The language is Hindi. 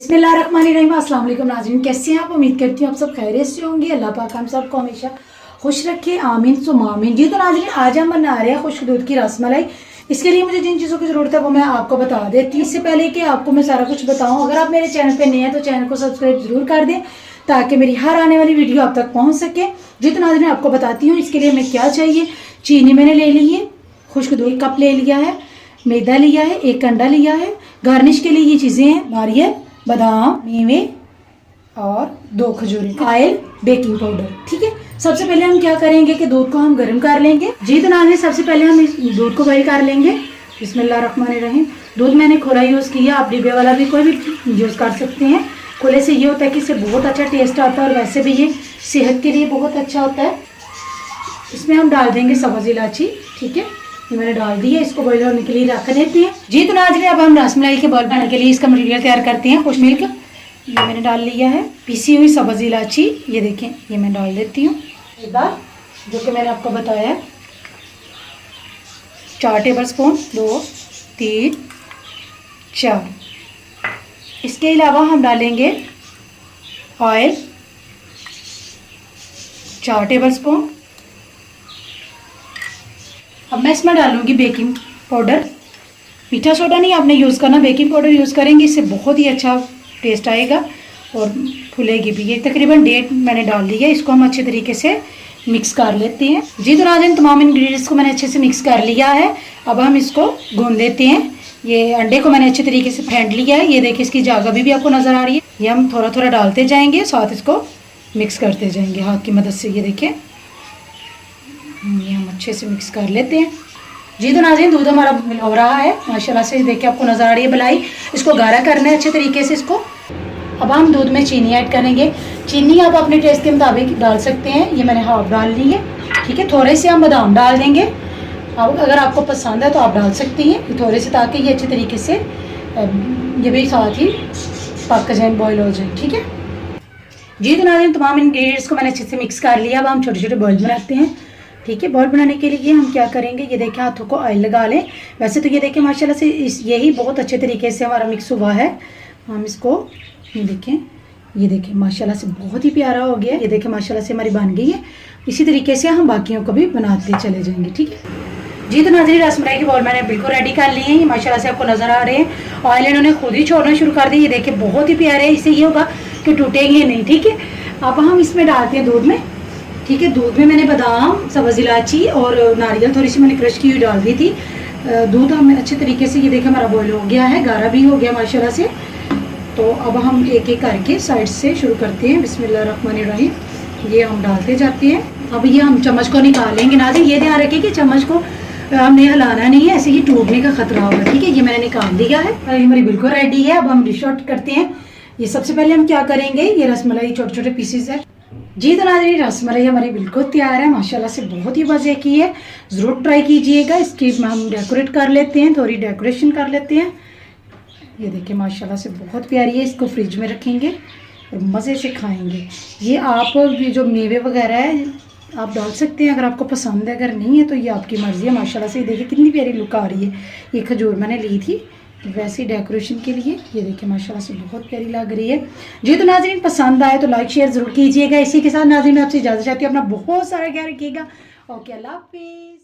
बिस्मिल्लाहिर्रहमानिर्रहीम। अस्सलाम वालेकुम नाज़रीन, कैसे हैं आप? उम्मीद करती हूँ आप सब खैरियत से होंगे। अल्लाह पाक हम सबको हमेशा खुश रखे, आमीन सुम्मा आमीन। जी तो नाज़रीन, आज हम बना रहे हैं खुश्क दूध की रसमलाई। इसके लिए मुझे जिन चीज़ों की ज़रूरत है वो मैं आपको बता देती हूँ। इससे पहले कि आपको मैं सारा कुछ बताऊँ, अगर आप मेरे चैनल पर नए हैं तो चैनल को सब्सक्राइब जरूर कर दें ताकि मेरी हर आने वाली वीडियो आप तक पहुँच सके। जी तो नाज़रीन, आपको बताती हूँ इसके लिए हमें क्या चाहिए। चीनी मैंने ले ली है, खुश्क दूध कप ले लिया है, मैदा लिया है, एक अंडा लिया है। गार्निश के लिए ये चीज़ें हैं: नारियल, बादाम, मेवे और 2 खजूरें, ऑयल, बेकिंग पाउडर। ठीक है, सबसे पहले हम क्या करेंगे कि दूध को हम गर्म कर लेंगे। जी तो नाज़रीन, सबसे पहले हम इस दूध को बॉईल कर लेंगे। बिस्मिल्लाहिर्रहमानिर्रहीम। दूध मैंने खुला यूज़ किया, आप डिब्बे वाला भी कोई भी यूज़ कर सकते हैं। खुले से ये होता है कि इससे बहुत अच्छा टेस्ट आता है और वैसे भी ये सेहत के लिए बहुत अच्छा होता है। इसमें हम डाल देंगे सब्ज़ इलायची। ठीक है, ये मैंने डाल दी है। इसको बॉईल होने के लिए रख देते हैं। जी तो नाज़रीन, अब हम रसमलाई के बॉल बनाने के लिए इसका मटेरियल तैयार करते हैं। खुश मिल्क ये मैंने डाल लिया है, पीसी हुई सब्ज़ इलायची ये देखें, ये मैं डाल देती हूँ। मैदा जो कि मैंने आपको बताया है, 4 टेबल स्पून, 2, 3, 4। इसके अलावा हम डालेंगे ऑयल 4 टेबल स्पून। अब मैं इसमें डालूंगी बेकिंग पाउडर। मीठा सोडा नहीं आपने यूज़ करना, बेकिंग पाउडर यूज़ करेंगे, इससे बहुत ही अच्छा टेस्ट आएगा और फूलेगी भी। ये तकरीबन 1.5 मैंने डाल दी है। इसको हम अच्छे तरीके से मिक्स कर लेते हैं। जी तो नाज़रीन, तमाम इंग्रेडिएंट्स को मैंने अच्छे से मिक्स कर लिया है। अब हम इसको गूंद देते हैं। ये अंडे को मैंने अच्छे तरीके से फेंट लिया है। ये देखिए, इसकी जगह भी आपको नज़र आ रही है। ये हम थोड़ा थोड़ा डालते जाएंगे, साथ इसको मिक्स करते जाएंगे हाथ की मदद से। ये देखिए, ये हम अच्छे से मिक्स कर लेते हैं। जी तो नाज़रीन, दूध हमारा हो रहा है माशाल्लाह से। देखिए, आपको नज़र आ रही है मलाई। इसको गाढ़ा करना है अच्छे तरीके से इसको। अब हम दूध में चीनी ऐड करेंगे। चीनी आप अपने टेस्ट के मुताबिक डाल सकते हैं। ये मैंने हाफ डाल ली है। ठीक है, थोड़े से हम बादाम डाल देंगे। अब अगर आपको पसंद है तो आप डाल सकती हैं थोड़े से, ताकि ये अच्छे तरीके से ये भी साथ ही पक जाए, बॉयल हो जाए। ठीक है जी तो नाज़रीन, तमाम इंग्रेडिएंट्स को मैंने अच्छे से मिक्स कर लिया। अब हम छोटे छोटे बॉल बनाते हैं। ठीक है, बॉल बनाने के लिए हम क्या करेंगे, ये देखें, हाथों को ऑयल लगा लें। वैसे तो ये देखें माशाल्लाह से यही बहुत अच्छे तरीके से हमारा मिक्स हुआ है। हम इसको ये देखें माशाल्लाह से बहुत ही प्यारा हो गया। ये देखें माशाल्लाह से हमारी बन गई है। इसी तरीके से हम बाकियों को भी बनाते चले जाएंगे। ठीक है जी तो नाज़रीन, रसमलाई के बॉल मैंने बिल्कुल रेडी कर लिए हैं। माशाल्लाह से आपको नज़र आ रहे हैं, ऑयल इन्होंने खुद ही छोड़ना शुरू कर दिया। ये देखें बहुत ही प्यारे है। इससे ये होगा कि टूटेंगे नहीं। ठीक है, अब हम इसमें डालते हैं दूध में। ठीक है, दूध में मैंने बादाम, सब्ज़ इलायची और नारियल थोड़ी सी मैंने क्रश की हुई डाल दी थी। दूध हमें अच्छे तरीके से, ये देखें, हमारा बॉयल हो गया है, गाढ़ा भी हो गया माशाल्लाह से। तो अब हम एक एक करके साइड से शुरू करते हैं। बिस्मिल्लाहिर्रहमानिर्रहीम। ये हम डालते जाते हैं। अब ये हम चम्मच को निकालेंगे। नाज़रीन, ये ध्यान रखिए कि चम्मच को हमने हिलाना नहीं है, ऐसे ही टूटने का खतरा होगा। ठीक है, ये मैंने निकाल दिया है। हमारी बिल्कुल रेडी है। अब हम डिश आउट करते हैं। ये सबसे पहले हम क्या करेंगे, ये रसमलाई छोटे छोटे पीसेस है। जी तो नाज़रीन, रसमलाई हमारी बिल्कुल तैयार है माशाल्लाह से, बहुत ही मज़े की है। ज़रूर ट्राई कीजिएगा। इसकी हम डेकोरेट कर लेते हैं, थोड़ी डेकोरेशन कर लेते हैं। ये देखिए माशाल्लाह से बहुत प्यारी है। इसको फ्रिज में रखेंगे और मज़े से खाएंगे। ये आप जो मेवे वगैरह है आप डाल सकते हैं अगर आपको पसंद है, अगर नहीं है तो ये आपकी मर्ज़ी है। माशाल्लाह से देखिए कितनी प्यारी लुक आ रही है। ये खजूर मैंने ली थी वैसे डेकोरेशन के लिए। ये देखिए माशाल्लाह से बहुत प्यारी लग रही है। जी तो नाज़रीन, पसंद आए तो लाइक शेयर ज़रूर कीजिएगा। इसी के साथ नाज़रीन मैं आपसे इजाज़त चाहती हूँ। अपना बहुत सारा ख्याल रखिएगा। ओके, अल्लाह हाफिज़।